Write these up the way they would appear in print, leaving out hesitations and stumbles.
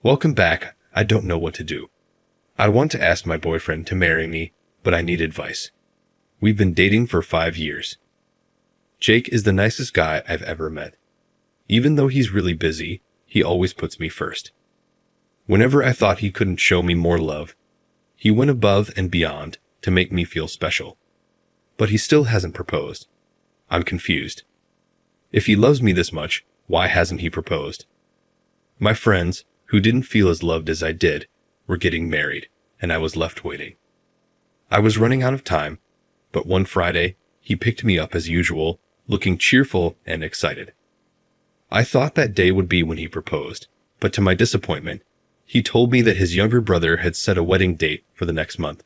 Welcome back. I don't know what to do. I want to ask my boyfriend to marry me, but I need advice. We've been dating for 5 years. Jake is the nicest guy I've ever met. Even though he's really busy, he always puts me first. Whenever I thought he couldn't show me more love, he went above and beyond to make me feel special. But he still hasn't proposed. I'm confused. If he loves me this much, why hasn't he proposed? My friends, who didn't feel as loved as I did, were getting married, and I was left waiting. I was running out of time, but one Friday, he picked me up as usual, looking cheerful and excited. I thought that day would be when he proposed, but to my disappointment, he told me that his younger brother had set a wedding date for the next month.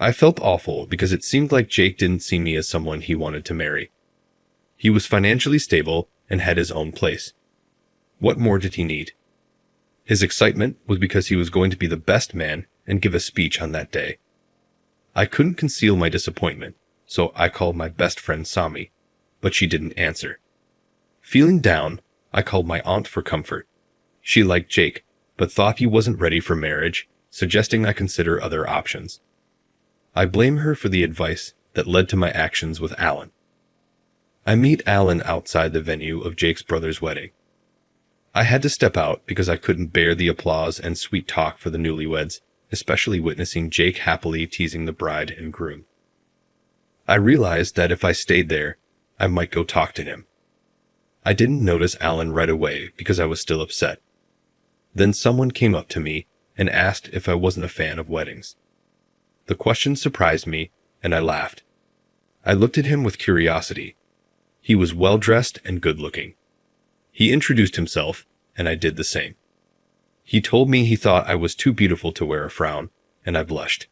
I felt awful because it seemed like Jake didn't see me as someone he wanted to marry. He was financially stable and had his own place. What more did he need? His excitement was because he was going to be the best man and give a speech on that day. I couldn't conceal my disappointment, so I called my best friend Sami, but she didn't answer. Feeling down, I called my aunt for comfort. She liked Jake, but thought he wasn't ready for marriage, suggesting I consider other options. I blame her for the advice that led to my actions with Alan. I meet Alan outside the venue of Jake's brother's wedding. I had to step out because I couldn't bear the applause and sweet talk for the newlyweds, especially witnessing Jake happily teasing the bride and groom. I realized that if I stayed there, I might go talk to him. I didn't notice Alan right away because I was still upset. Then someone came up to me and asked if I wasn't a fan of weddings. The question surprised me, and I laughed. I looked at him with curiosity. He was well-dressed and good-looking. He introduced himself, and I did the same. He told me he thought I was too beautiful to wear a frown, and I blushed.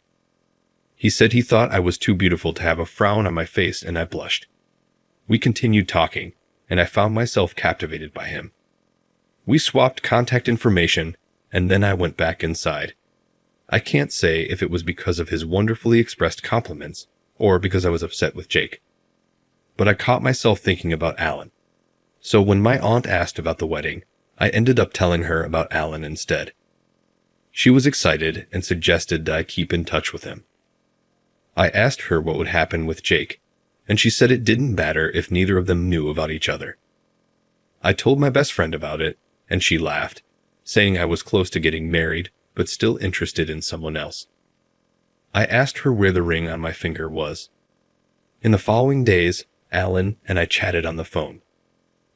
He said he thought I was too beautiful to have a frown on my face, and I blushed. We continued talking, and I found myself captivated by him. We swapped contact information, and then I went back inside. I can't say if it was because of his wonderfully expressed compliments or because I was upset with Jake. But I caught myself thinking about Alan. So when my aunt asked about the wedding, I ended up telling her about Alan instead. She was excited and suggested that I keep in touch with him. I asked her what would happen with Jake, and she said it didn't matter if neither of them knew about each other. I told my best friend about it, and she laughed, saying I was close to getting married, but still interested in someone else. I asked her where the ring on my finger was. In the following days, Alan and I chatted on the phone.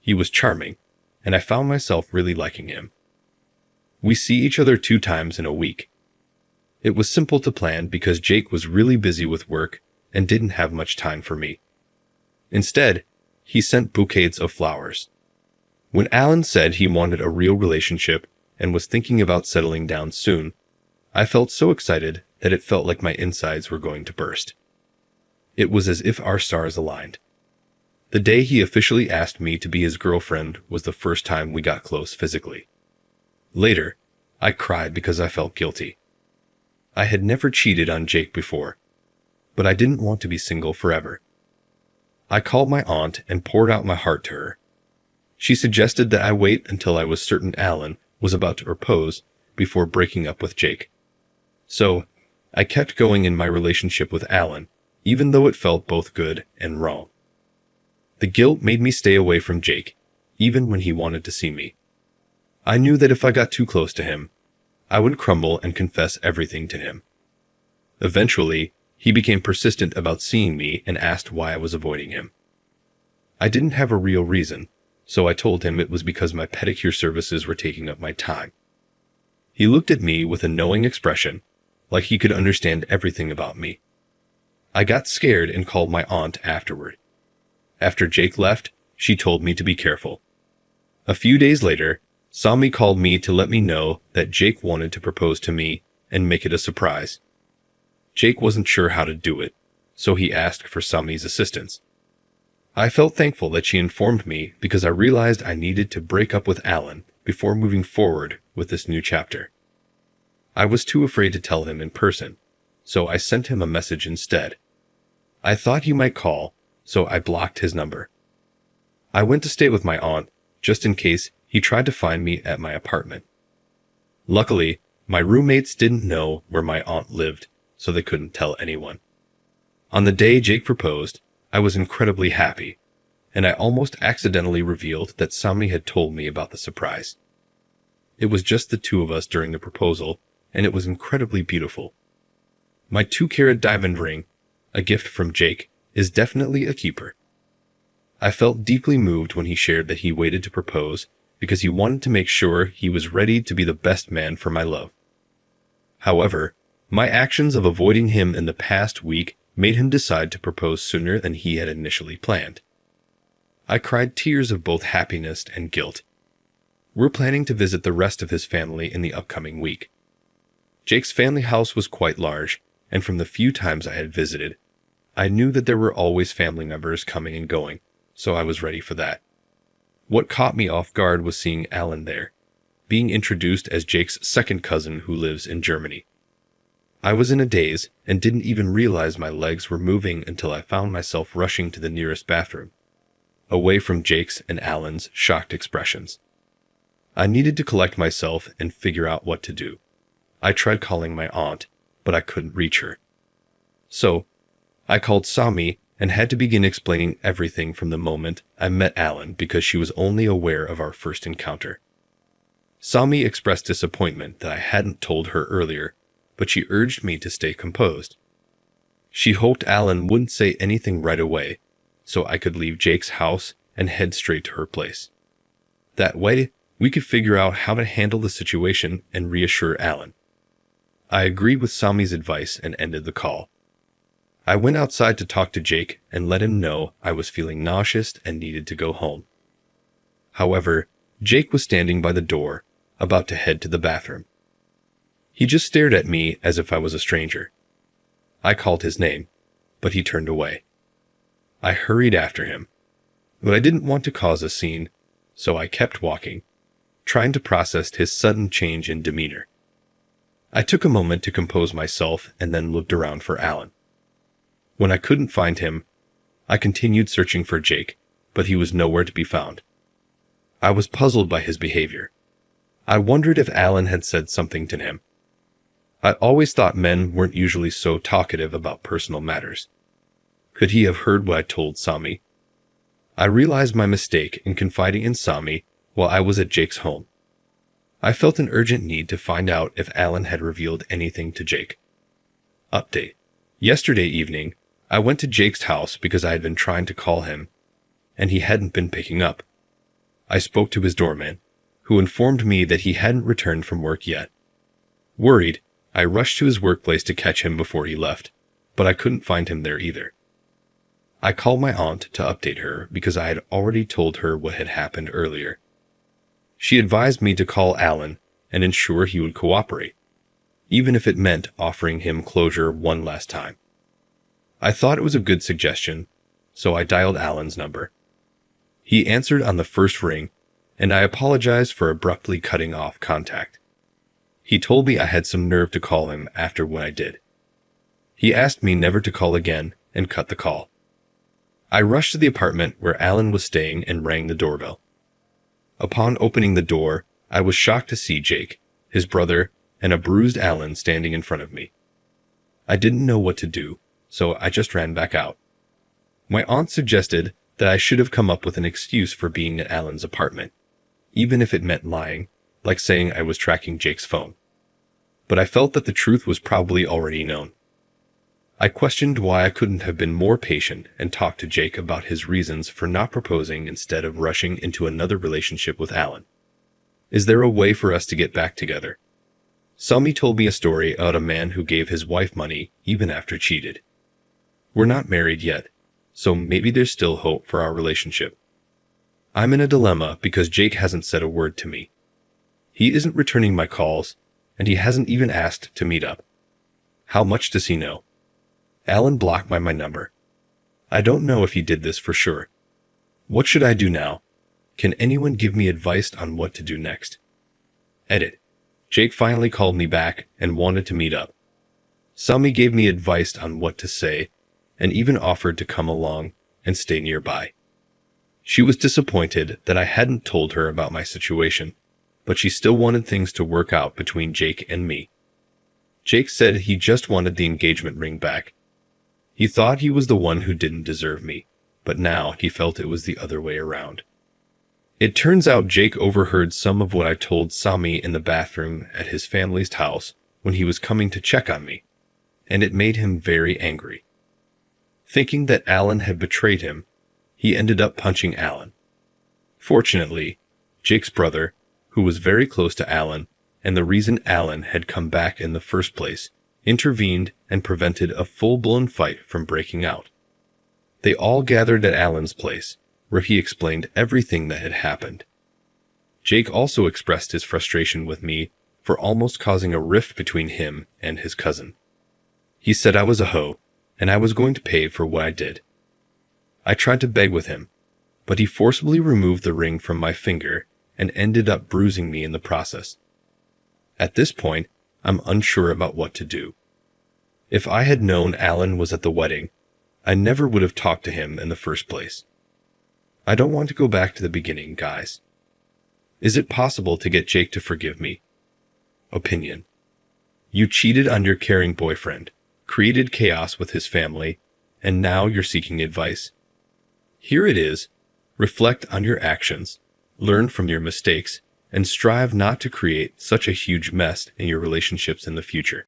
He was charming, and I found myself really liking him. We see each other 2 times in a week. It was simple to plan because Jake was really busy with work and didn't have much time for me. Instead, he sent bouquets of flowers. When Alan said he wanted a real relationship and was thinking about settling down soon, I felt so excited that it felt like my insides were going to burst. It was as if our stars aligned. The day he officially asked me to be his girlfriend was the first time we got close physically. Later, I cried because I felt guilty. I had never cheated on Jake before, but I didn't want to be single forever. I called my aunt and poured out my heart to her. She suggested that I wait until I was certain Alan was about to propose before breaking up with Jake. So, I kept going in my relationship with Alan, even though it felt both good and wrong. The guilt made me stay away from Jake, even when he wanted to see me. I knew that if I got too close to him, I would crumble and confess everything to him. Eventually, he became persistent about seeing me and asked why I was avoiding him. I didn't have a real reason, so I told him it was because my pedicure services were taking up my time. He looked at me with a knowing expression, like he could understand everything about me. I got scared and called my aunt afterward. After Jake left, she told me to be careful. A few days later, Sami called me to let me know that Jake wanted to propose to me and make it a surprise. Jake wasn't sure how to do it, so he asked for Sami's assistance. I felt thankful that she informed me because I realized I needed to break up with Alan before moving forward with this new chapter. I was too afraid to tell him in person, so I sent him a message instead. I thought he might call, so I blocked his number. I went to stay with my aunt, just in case he tried to find me at my apartment. Luckily, my roommates didn't know where my aunt lived, so they couldn't tell anyone. On the day Jake proposed, I was incredibly happy, and I almost accidentally revealed that Sami had told me about the surprise. It was just the two of us during the proposal, and it was incredibly beautiful. My 2-carat diamond ring, a gift from Jake, is definitely a keeper. I felt deeply moved when he shared that he waited to propose because he wanted to make sure he was ready to be the best man for my love. However, my actions of avoiding him in the past week made him decide to propose sooner than he had initially planned. I cried tears of both happiness and guilt. We're planning to visit the rest of his family in the upcoming week. Jake's family house was quite large, and from the few times I had visited, I knew that there were always family members coming and going, so I was ready for that. What caught me off guard was seeing Alan there, being introduced as Jake's second cousin who lives in Germany. I was in a daze and didn't even realize my legs were moving until I found myself rushing to the nearest bathroom, away from Jake's and Alan's shocked expressions. I needed to collect myself and figure out what to do. I tried calling my aunt, but I couldn't reach her. So, I called Sami and had to begin explaining everything from the moment I met Alan because she was only aware of our first encounter. Sami expressed disappointment that I hadn't told her earlier, but she urged me to stay composed. She hoped Alan wouldn't say anything right away, so I could leave Jake's house and head straight to her place. That way, we could figure out how to handle the situation and reassure Alan. I agreed with Sami's advice and ended the call. I went outside to talk to Jake and let him know I was feeling nauseous and needed to go home. However, Jake was standing by the door, about to head to the bathroom. He just stared at me as if I was a stranger. I called his name, but he turned away. I hurried after him, but I didn't want to cause a scene, so I kept walking, trying to process his sudden change in demeanor. I took a moment to compose myself and then looked around for Alan. When I couldn't find him, I continued searching for Jake, but he was nowhere to be found. I was puzzled by his behavior. I wondered if Alan had said something to him. I always thought men weren't usually so talkative about personal matters. Could he have heard what I told Sami? I realized my mistake in confiding in Sami while I was at Jake's home. I felt an urgent need to find out if Alan had revealed anything to Jake. Update. Yesterday evening, I went to Jake's house because I had been trying to call him, and he hadn't been picking up. I spoke to his doorman, who informed me that he hadn't returned from work yet. Worried, I rushed to his workplace to catch him before he left, but I couldn't find him there either. I called my aunt to update her because I had already told her what had happened earlier. She advised me to call Alan and ensure he would cooperate, even if it meant offering him closure one last time. I thought it was a good suggestion, so I dialed Alan's number. He answered on the first ring, and I apologized for abruptly cutting off contact. He told me I had some nerve to call him after what I did. He asked me never to call again and cut the call. I rushed to the apartment where Alan was staying and rang the doorbell. Upon opening the door, I was shocked to see Jake, his brother, and a bruised Alan standing in front of me. I didn't know what to do, so I just ran back out. My aunt suggested that I should have come up with an excuse for being at Alan's apartment, even if it meant lying, like saying I was tracking Jake's phone. But I felt that the truth was probably already known. I questioned why I couldn't have been more patient and talked to Jake about his reasons for not proposing instead of rushing into another relationship with Alan. Is there a way for us to get back together? Sami told me a story about a man who gave his wife money even after cheated. We're not married yet, so maybe there's still hope for our relationship. I'm in a dilemma because Jake hasn't said a word to me. He isn't returning my calls, and he hasn't even asked to meet up. How much does he know? Alan blocked my number. I don't know if he did this for sure. What should I do now? Can anyone give me advice on what to do next? Edit. Jake finally called me back and wanted to meet up. Sami gave me advice on what to say and even offered to come along and stay nearby. She was disappointed that I hadn't told her about my situation, but she still wanted things to work out between Jake and me. Jake said he just wanted the engagement ring back. He thought he was the one who didn't deserve me, but now he felt it was the other way around. It turns out Jake overheard some of what I told Sami in the bathroom at his family's house when he was coming to check on me, and it made him very angry. Thinking that Alan had betrayed him, he ended up punching Alan. Fortunately, Jake's brother, who was very close to Alan, and the reason Alan had come back in the first place, intervened and prevented a full-blown fight from breaking out. They all gathered at Alan's place, where he explained everything that had happened. Jake also expressed his frustration with me for almost causing a rift between him and his cousin. He said I was a hoe, and I was going to pay for what I did. I tried to beg with him, but he forcibly removed the ring from my finger and ended up bruising me in the process. At this point, I'm unsure about what to do. If I had known Alan was at the wedding, I never would have talked to him in the first place. I don't want to go back to the beginning, guys. Is it possible to get Jake to forgive me? Opinion. You cheated on your caring boyfriend, created chaos with his family, and now you're seeking advice. Here it is. Reflect on your actions, learn from your mistakes, and strive not to create such a huge mess in your relationships in the future.